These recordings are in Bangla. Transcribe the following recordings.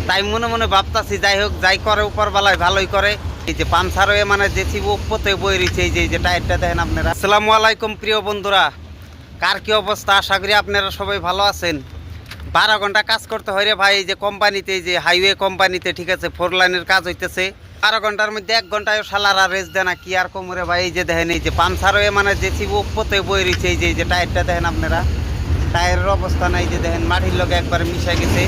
তাই মনে মনে ভাবতাছি যাই হোক, যাই করে উপর বেলায় ভালোই করে। এই যে পামসার হয়ে মানে জেসিবি উপতে বই রয়েছে, এই যে টায়ারটা দেখেন আপনারা। আসসালামু আলাইকুম প্রিয় বন্ধুরা, কার কি অবস্থা? আশা করি আপনারা সবাই ভালো আছেন। 12 ঘন্টা কাজ করতে হয় রে ভাই, এই যে কোম্পানিতে, এই যে হাইওয়ে কোম্পানিতে, ঠিক আছে, 4 লাইনের কাজ হইতেছে। 12 ঘন্টার মধ্যে 1 ঘন্টায় শালারা রেস্ট দেয় না, কি আর কোমরে ভাই। এই যে দেখেন, এই যে পামসার হয়ে মানে জেসিবি উপতে বই রয়েছে, এই যে টায়ারটা দেখেন আপনারা। টায়ারের অবস্থা নাই, যে দেখেন মাটির লোকে একবারে মিশে গেছে।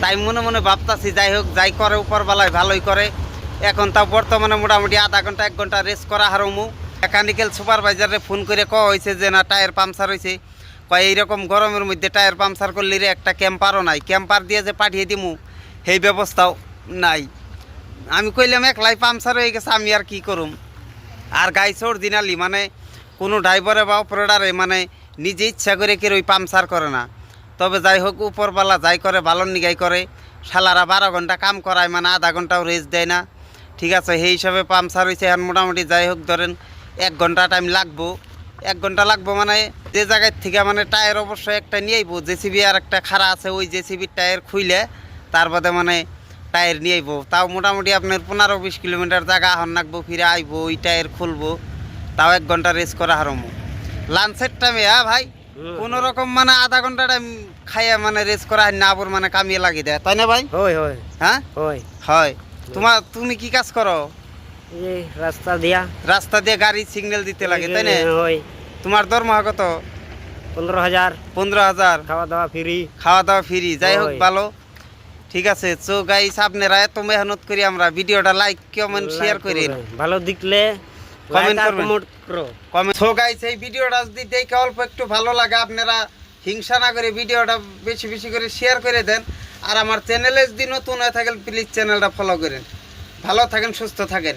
তাই মনে মনে ভাবতাছি যাই হোক, যাই করে উপর বেলায় ভালোই করে। এখন তাও বর্তমানে মোটামুটি আধা ঘন্টা 1 ঘন্টা রেস্ট করা হারমু। মেকানিক্যাল সুপারভাইজারে ফোন করে কওয়া হয়েছে যে না, টায়ার পাংচার হয়েছে। কয় এইরকম গরমের মধ্যে টায়ার পাংচার করলে রে একটা ক্যাম্পারও নাই, ক্যাম্পার দিয়ে যে পাঠিয়ে দিমু সেই ব্যবস্থাও নাই। আমি কইলাম একলাই পাংচার হয়ে গেছে, আমি আর কি করুম। আর গাইছে অরিজিনালি, মানে কোনো ড্রাইভারে বা অপারেটারে মানে নিজে ইচ্ছা করে কেউ ওই পাংচার করে না। তবে যাই হোক, উপরবেলা যাই করে ভালোর নিগাই করে। শালারা 12 ঘন্টা কাম করায়, মানে আধা ঘন্টাও রেস্ট দেয় না, ঠিক আছে। সেই হিসাবে পাংচার হয়েছে। এখন মোটামুটি যাই হোক ধরেন 1 ঘন্টা টাইম লাগবো। 1 ঘন্টা লাগবো মানে যে জায়গায় থেকে মানে টায়ার অবশ্যই একটা নিয়ে আইবো। জেসিবি আর একটা খাড়া আছে, ওই জেসিবির টায়ার খুইলে তার বাদে মানে টায়ার নিয়ে আইবো। তাও মোটামুটি আপনার 15-20 কিলোমিটার জায়গা আহন লাগবো, ফিরে আইবো, ওই টায়ার খুলবো, তাও 1 ঘন্টা রেস্ট করা হারমো। লাঞ্চের টাইমে ভাই কোনো রকম মানে আধা ঘন্টা টাইম খাইয়া মানে রেস্ট করা না, আবার মানে কামিয়ে লাগি দেয়, তাই না ভাই? হ্যাঁ হয়। তুমি কি কাজ করো? রাস্তা দিয়ে গাড়ি সিগন্যাল দিতে লাগে, তাই না? তোমার দরমা কত? 15,000। 15,000 খাওয়া দাওয়া ফ্রি। যাই হোক ভালো, ঠিক আছে। তো গাইস, আপনারা এত মেহনত করি আমরা, ভিডিওটা লাইক কমেন্ট শেয়ার করেন, ভালো দিকলে কমেন্ট করবেন। সো গাইস, এই ভিডিওটা যদি দেখে অল্প একটু ভালো লাগে, আপনারা হিংসা না করে ভিডিওটা বেশি বেশি করে শেয়ার করে দেন। আর আমার চ্যানেলে যদি নতুন হয়ে থাকেন, প্লিজ চ্যানেলটা ফলো করেন। ভালো থাকেন, সুস্থ থাকেন।